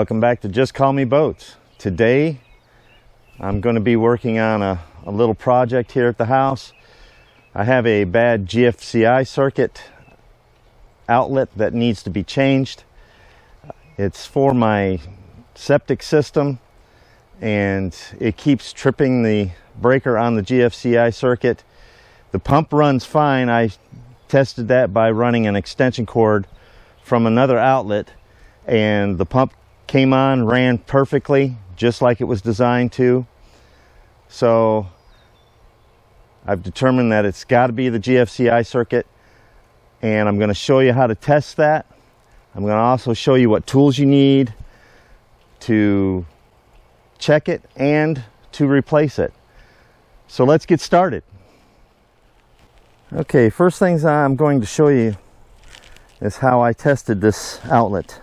Welcome back to Just Call Me Boats. Today I'm going to be working on a little project here at the house. I have a bad GFCI circuit outlet that needs to be changed. It's for my septic system and it keeps tripping the breaker on the GFCI circuit. The pump runs fine. I tested that by running an extension cord from another outlet, and the pump came on, ran perfectly, just like it was designed to. So I've determined that it's got to be the GFCI circuit, and I'm going to show you how to test that. I'm going to also show you what tools you need to check it and to replace it. So let's get started. Okay, first things I'm going to show you is how I tested this outlet.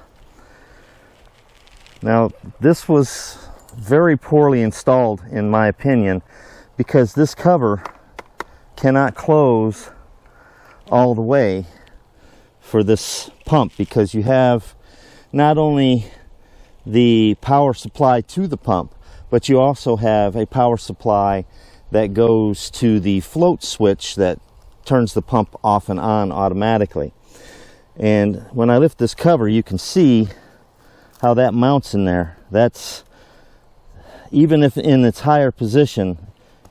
Now, this was very poorly installed in my opinion, because this cover cannot close all the way for this pump, because you have not only the power supply to the pump, but you also have a power supply that goes to the float switch that turns the pump off and on automatically. And when I lift this cover, you can see how that mounts in there. That's, even if in its higher position,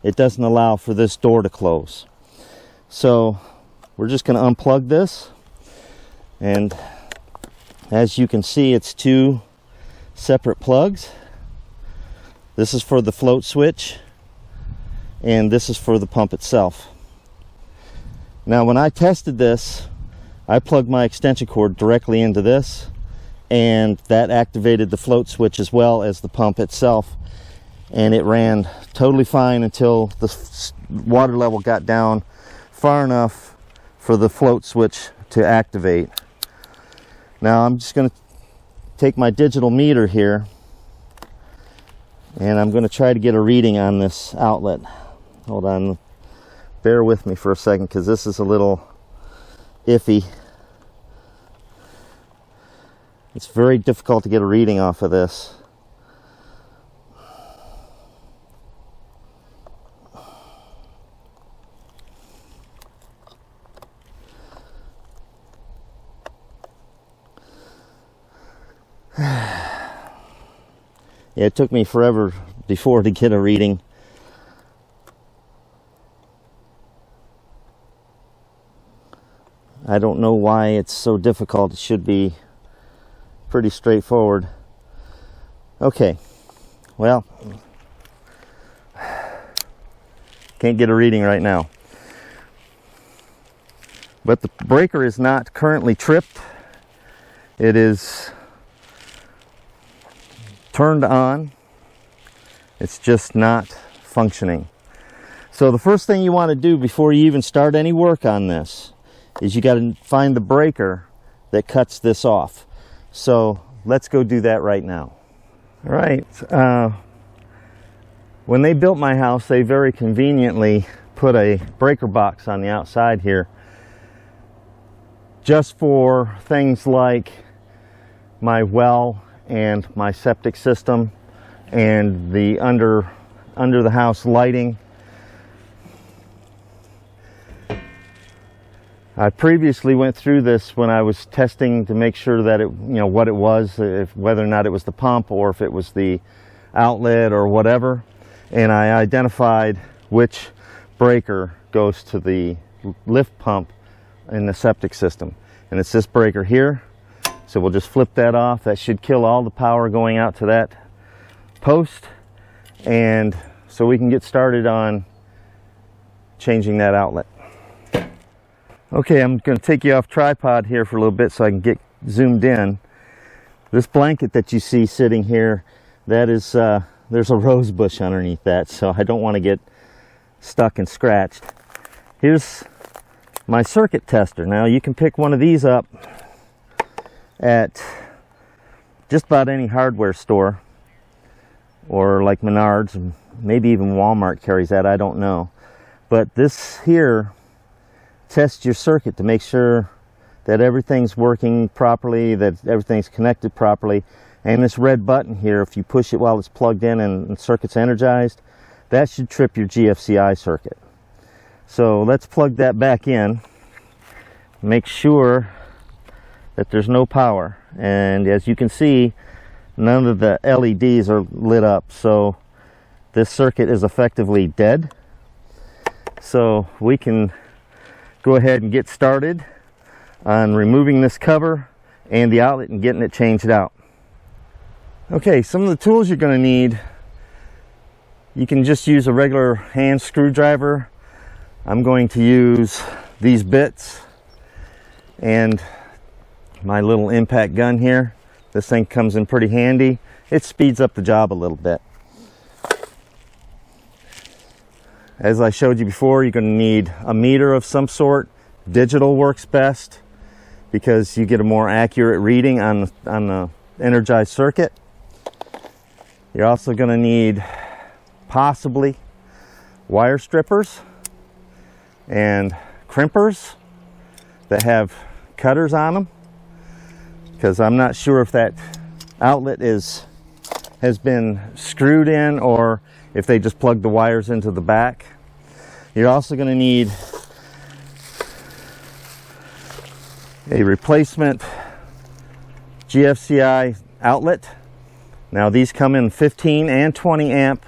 it doesn't allow for this door to close. So we're just going to unplug this, and as you can see, it's two separate plugs. This is for the float switch and this is for the pump itself. Now, when I tested this, I plugged my extension cord directly into this, and that activated the float switch as well as the pump itself, and it ran totally fine until the water level got down far enough for the float switch to activate. Now I'm just going to take my digital meter here, and I'm going to try to get a reading on this outlet. Hold on, bear with me for a second, because this is a little iffy. It's very difficult to get a reading off of this. Yeah, it took me forever before to get a reading. I don't know why it's so difficult. It should be pretty straightforward. Okay, well, can't get a reading right now. But the breaker is not currently tripped. It is turned on. It's just not functioning. So the first thing you want to do before you even start any work on this is you got to find the breaker that cuts this off. So let's go do that right now. All right. When they built my house, they very conveniently put a breaker box on the outside here, just for things like my well and my septic system and the under the house lighting. I previously went through this when I was testing to make sure that it, what it was, whether or not it was the pump or if it was the outlet or whatever, and I identified which breaker goes to the lift pump in the septic system, and it's this breaker here. So we'll just flip that off. That should kill all the power going out to that post, and so we can get started on changing that outlet. Okay, I'm going to take you off tripod here for a little bit so I can get zoomed in. This blanket that you see sitting here, that is, there's a rose bush underneath that, so I don't want to get stuck and scratched. Here's my circuit tester. Now you can pick one of these up at just about any hardware store, or like Menards, and maybe even Walmart carries that, I don't know. But this here tests your circuit to make sure that everything's working properly, that everything's connected properly, And this red button here, if you push it while it's plugged in and circuit's energized, that should trip your GFCI circuit. So let's plug that back in. Make sure that there's no power. And as you can see, none of the LEDs are lit up. So this circuit is effectively dead. So we can go ahead and get started on removing this cover and the outlet and getting it changed out. Okay, some of the tools you're going to need, you can just use a regular hand screwdriver. I'm going to use these bits and my little impact gun here. This thing comes in pretty handy. It speeds up the job a little bit. As I showed you before, you're going to need a meter of some sort. Digital works best because you get a more accurate reading on the energized circuit. You're also going to need possibly wire strippers and crimpers that have cutters on them, because I'm not sure if that outlet has been screwed in or if they just plug the wires into the back. You're also going to need a replacement GFCI outlet. Now these come in 15 and 20 amp,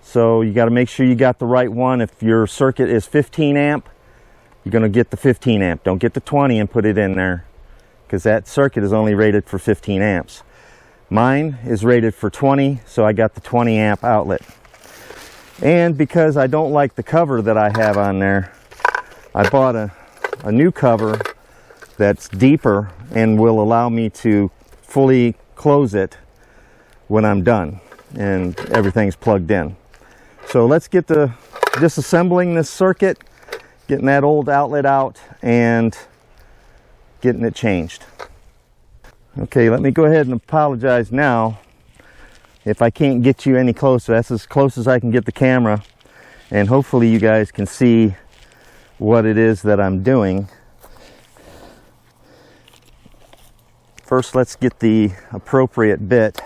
so you got to make sure you got the right one. If your circuit is 15 amp, you're going to get the 15 amp. Don't get the 20 and put it in there, because that circuit is only rated for 15 amps. Mine is rated for 20, so I got the 20 amp outlet. And because I don't like the cover that I have on there, I bought a new cover that's deeper and will allow me to fully close it when I'm done and everything's plugged in. So let's get to disassembling this circuit, getting that old outlet out and getting it changed. Okay, let me go ahead and apologize now if I can't get you any closer. That's as close as I can get the camera, and hopefully you guys can see what it is that I'm doing. First, let's get the appropriate bit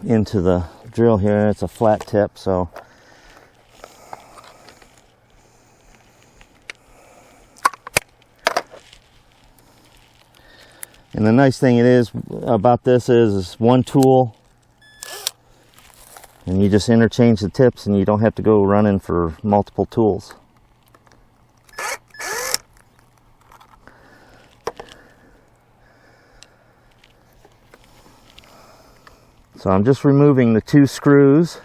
into the drill here. It's a flat tip, so and the nice thing about this is one tool, and you just interchange the tips and you don't have to go running for multiple tools. So I'm just removing the two screws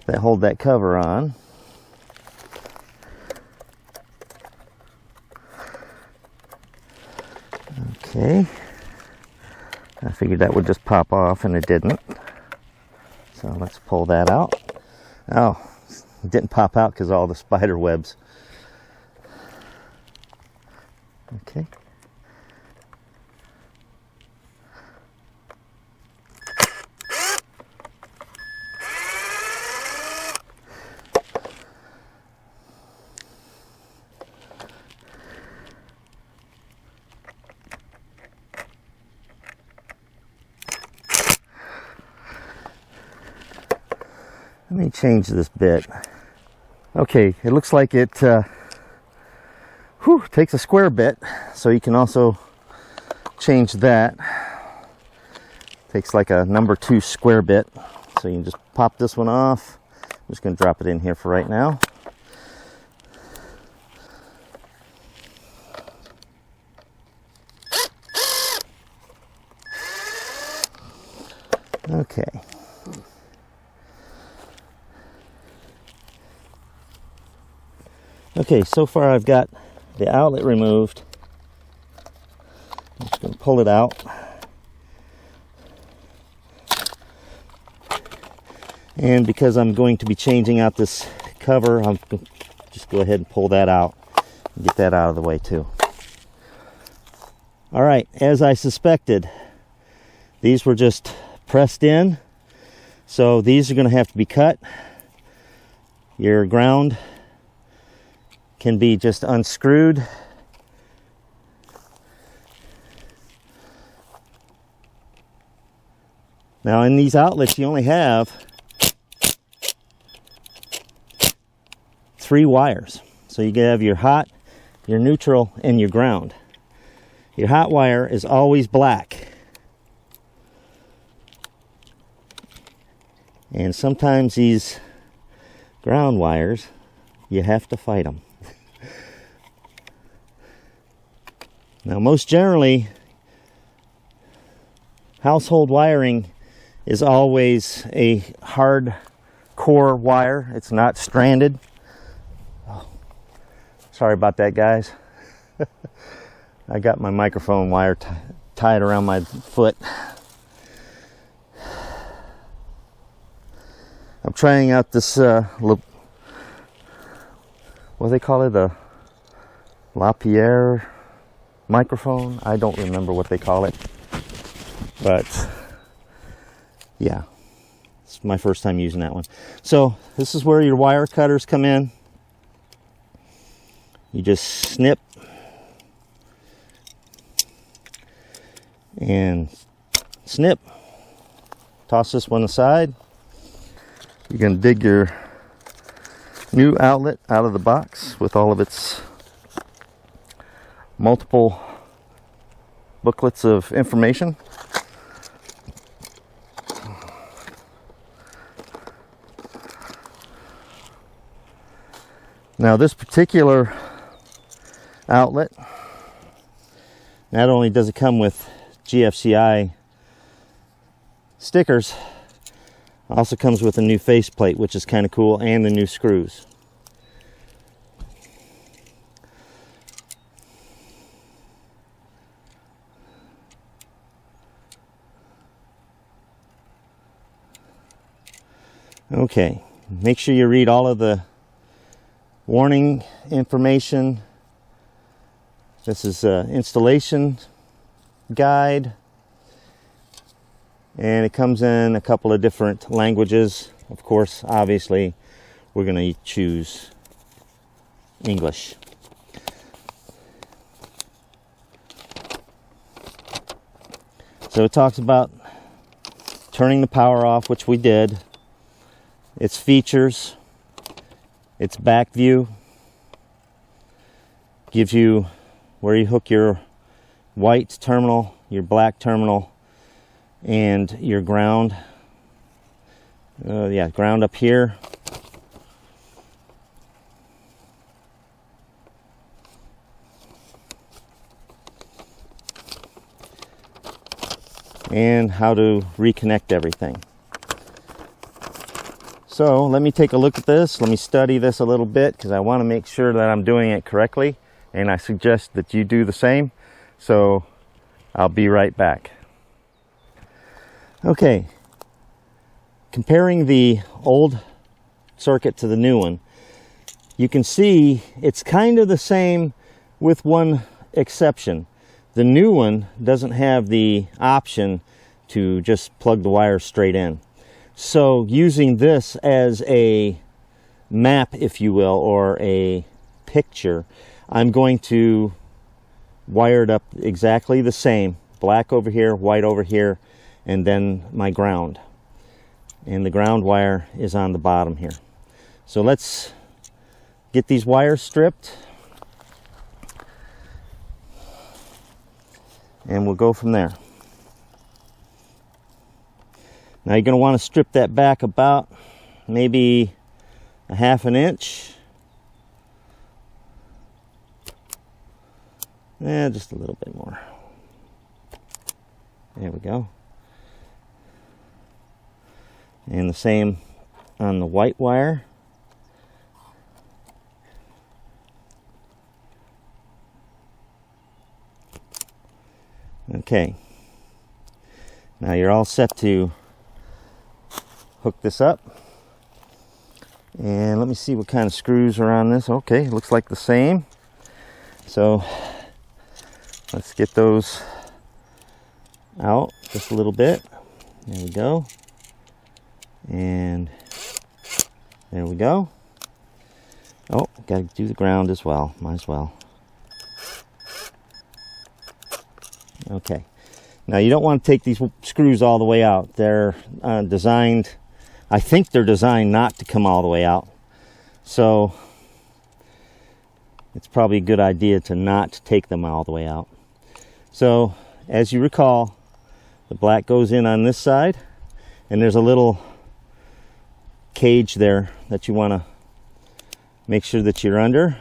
that hold that cover on. Okay, I figured that would just pop off, and it didn't. So let's pull that out. Oh, it didn't pop out because all the spider webs. Okay. Let me change this bit. Okay, it looks like it takes a square bit, so you can also change that. Takes like a number 2 square bit, so you can just pop this one off. I'm just going to drop it in here for right now. Okay. Okay, so far I've got the outlet removed. I'm just going to pull it out. And because I'm going to be changing out this cover, I'm going to just go ahead and pull that out and get that out of the way too. Alright, as I suspected, these were just pressed in. So these are going to have to be cut. Your ground can be just unscrewed Now in these outlets you only have 3 wires. So you can have your hot, your neutral, and your ground. Your hot wire is always black. And sometimes these ground wires, you have to fight them. Now most generally, household wiring is always a hard core wire. It's not stranded. Oh, sorry about that, guys. I got my microphone wire tied around my foot. I'm trying out this, what do they call it? The Lapierre microphone? I don't remember what they call it. But yeah, it's my first time using that one. So this is where your wire cutters come in. You just snip and snip. Toss this one aside. You're going to dig your new outlet out of the box with all of its multiple booklets of information. Now this particular outlet, not only does it come with GFCI stickers, also comes with a new faceplate, which is kind of cool, and the new screws. Okay, make sure you read all of the warning information. This is an installation guide, and it comes in a couple of different languages. Of course, obviously, we're going to choose English. So it talks about turning the power off, which we did. Its features. Its back view gives you where you hook your white terminal, your black terminal, and your ground. Ground up here. And how to reconnect everything. So let me take a look at this. Let me study this a little bit because I want to make sure that I'm doing it correctly, and I suggest that you do the same. So I'll be right back. Okay, comparing the old circuit to the new one, you can see it's kind of the same with one exception. The new one doesn't have the option to just plug the wires straight in. So using this as a map, if you will, or a picture, I'm going to wire it up exactly the same. Black over here, white over here, and then my ground. And the ground wire is on the bottom here. So let's get these wires stripped, and we'll go from there. Now you're going to want to strip that back about maybe a ½ inch. Yeah, just a little bit more. There we go. And the same on the white wire. Okay. Now you're all set to hook this up. And let me see what kind of screws are on this. Okay, it looks like the same. So let's get those out just a little bit. There we go. And there we go. Oh, got to do the ground as well. Might as well. Okay. Now you don't want to take these screws all the way out. They're designed, I think they're designed not to come all the way out. So it's probably a good idea to not take them all the way out. So as you recall, the black goes in on this side, and there's a little cage there that you want to make sure that you're under.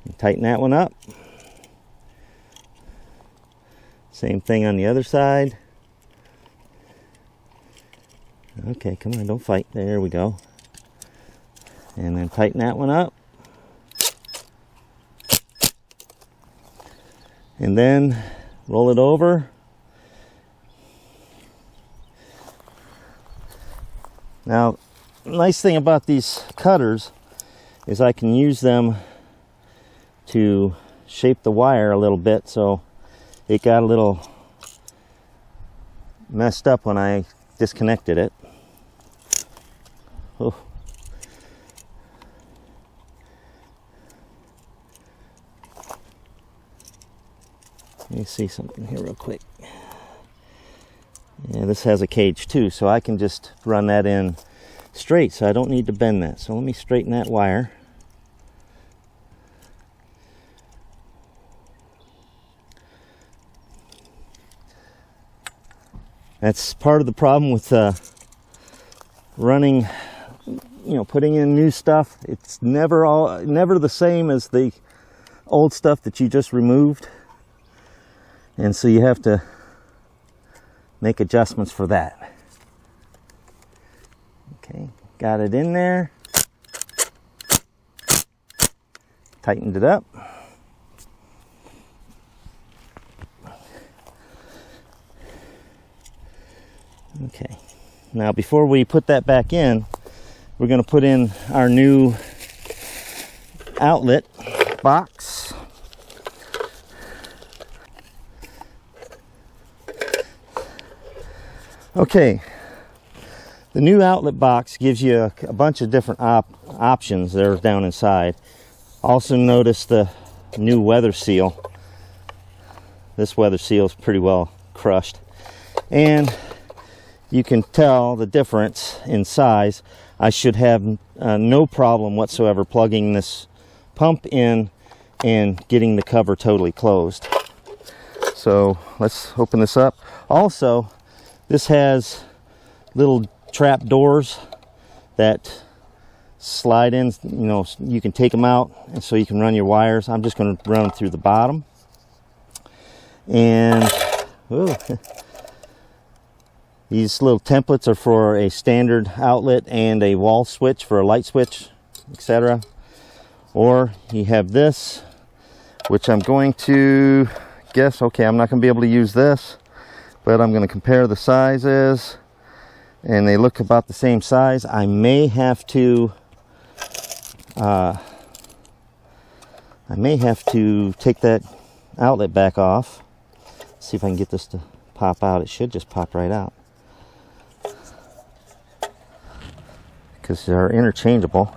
And tighten that one up. Same thing on the other side. Okay, come on, don't fight. There we go. And then tighten that one up. And then roll it over. Now, the nice thing about these cutters is I can use them to shape the wire a little bit, so it got a little messed up when I disconnected it. Oh. Let me see something here real quick. Yeah, this has a cage too, so I can just run that in straight, so I don't need to bend that. So let me straighten that wire. That's part of the problem with running, putting in new stuff. It's never the same as the old stuff that you just removed. And so you have to make adjustments for that. Okay, got it in there. Tightened it up. Okay, now before we put that back in, we're going to put in our new outlet box. Okay, the new outlet box gives you a bunch of different options there down inside. Also notice the new weather seal. This weather seal is pretty well crushed. And you can tell the difference in size. I should have no problem whatsoever plugging this pump in and getting the cover totally closed. So let's open this up. Also, this has little trap doors that slide in. You can take them out, and so you can run your wires. I'm just going to run them through the bottom. And these little templates are for a standard outlet and a wall switch for a light switch, etc. Or you have this, which I'm going to guess, okay, I'm not going to be able to use this, but I'm going to compare the sizes, and they look about the same size. I may have to take that outlet back off. See if I can get this to pop out. It should just pop right out, because they're interchangeable.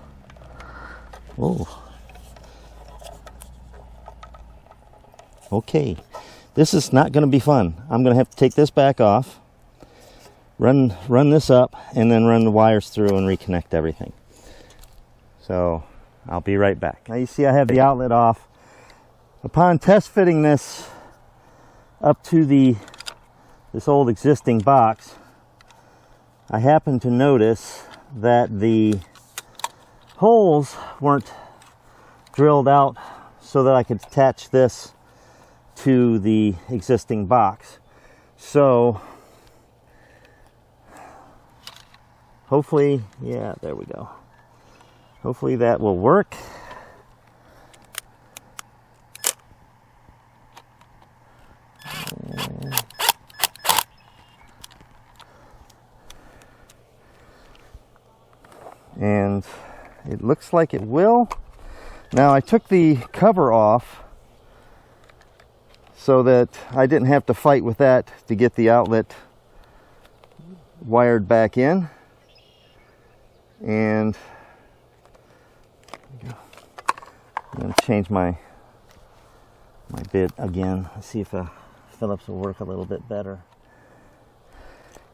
Oh. Okay, this is not going to be fun. I'm going to have to take this back off, run this up, and then run the wires through and reconnect everything. So I'll be right back. Now you see I have the outlet off. Upon test fitting this up to this old existing box, I happened to notice that the holes weren't drilled out so that I could attach this to the existing box. So hopefully, yeah, there we go. Hopefully that will work. And it looks like it will. Now I took the cover off so that I didn't have to fight with that to get the outlet wired back in. And I'm going to change my my bit again. Let's see if Phillips will work a little bit better.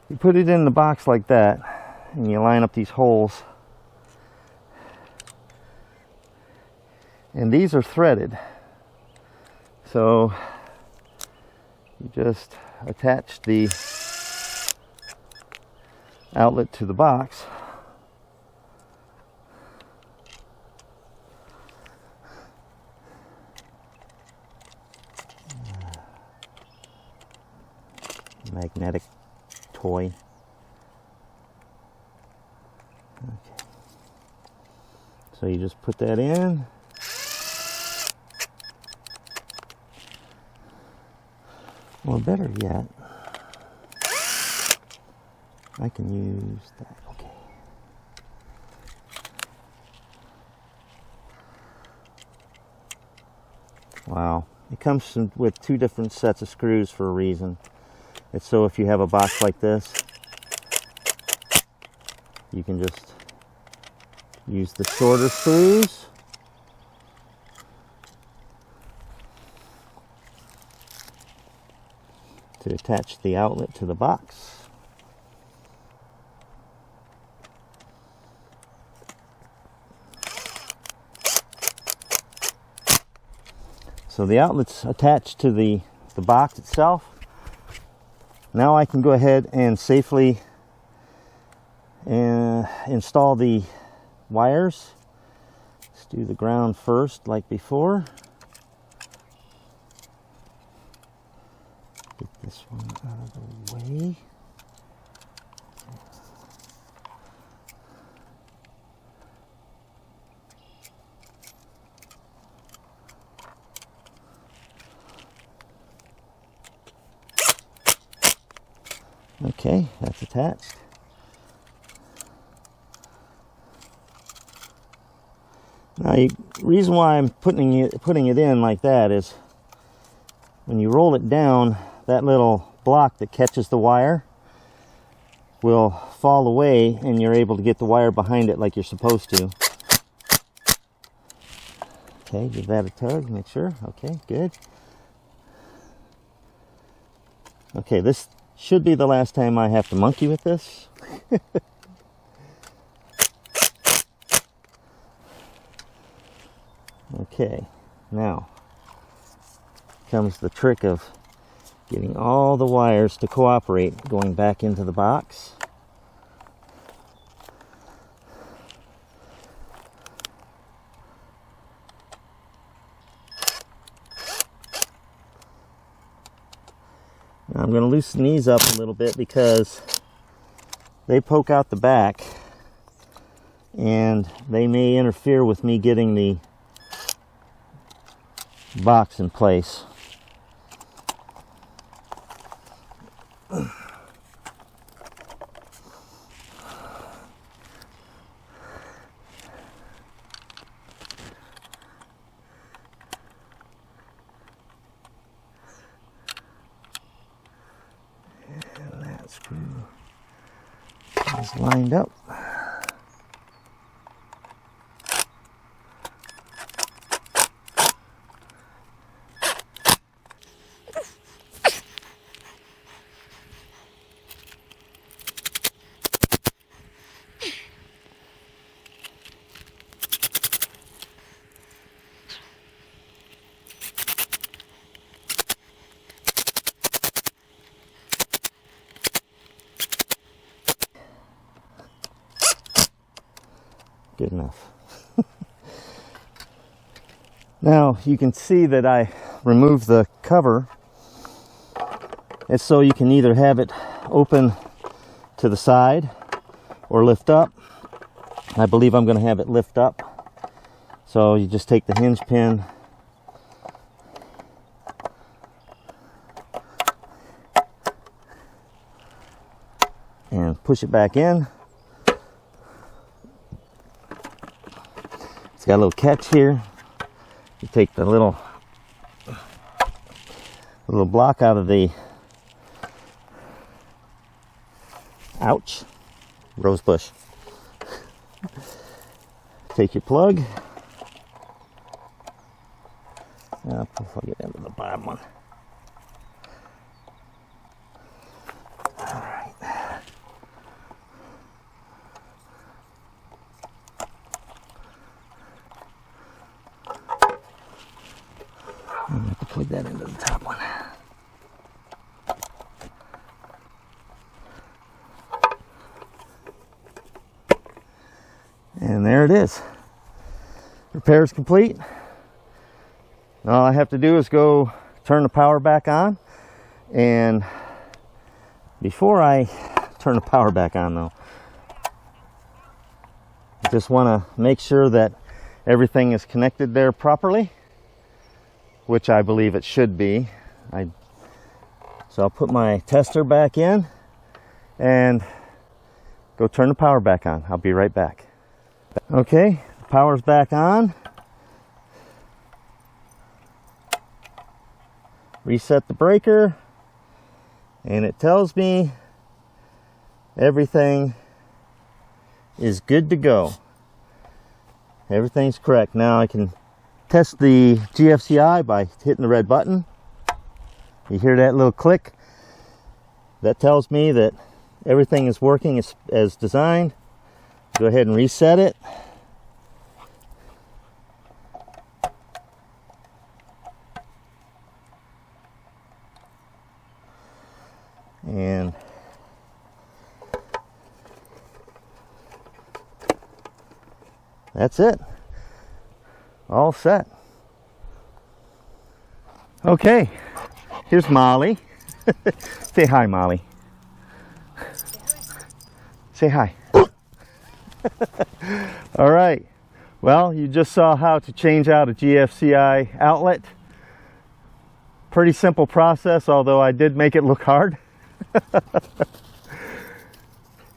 You put it in the box like that, and you line up these holes. And these are threaded. So you just attach the outlet to the box. Magnetic toy. Okay. So you just put that in. Or better yet, I can use that. Okay. Wow. It comes with two different sets of screws for a reason. It's so if you have a box like this, you can just use the shorter screws. To attach the outlet to the box. So the outlet's attached to the box itself. Now I can go ahead and safely install the wires. Let's do the ground first like before. Get this one out of the way. Okay, that's attached. Now, the reason why I'm putting it in like that is when you roll it down, that little block that catches the wire will fall away and you're able to get the wire behind it like you're supposed to. Okay, give that a tug, make sure. Okay, good. Okay, this should be the last time I have to monkey with this. Okay, now comes the trick of getting all the wires to cooperate going back into the box. Now I'm going to loosen these up a little bit because they poke out the back and they may interfere with me getting the box in place. And that screw is lined up. Good enough. Now you can see that I removed the cover. It's so you can either have it open to the side or lift up. I believe I'm going to have it lift up. So you just take the hinge pin and push it back in. It's got a little catch here. You take the little block out of the, ouch, rose bush. Take your plug. I'll plug it into the bottom one. All right. I'm going to plug that into the top one. And there it is. Repair is complete. All I have to do is go turn the power back on. And before I turn the power back on though, I just want to make sure that everything is connected there properly, which I believe it should be. So I'll put my tester back in and go turn the power back on. I'll be right back. Okay, the power's back on. Reset the breaker, and it tells me everything is good to go. Everything's correct. Now I can test the GFCI by hitting the red button. You hear that little click? That tells me that everything is working as designed. Go ahead and reset it. And that's it. All set. Okay, here's Molly. Say hi, Molly. Say hi. All right, well, you just saw how to change out a GFCI outlet. Pretty simple process, although I did make it look hard.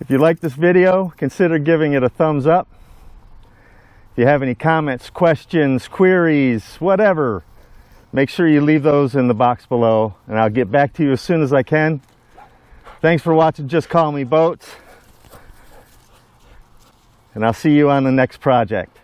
If you like this video, consider giving it a thumbs up. If you have any comments, questions, queries, whatever, make sure you leave those in the box below, and I'll get back to you as soon as I can. Thanks for watching Just Call Me Boats. And I'll see you on the next project.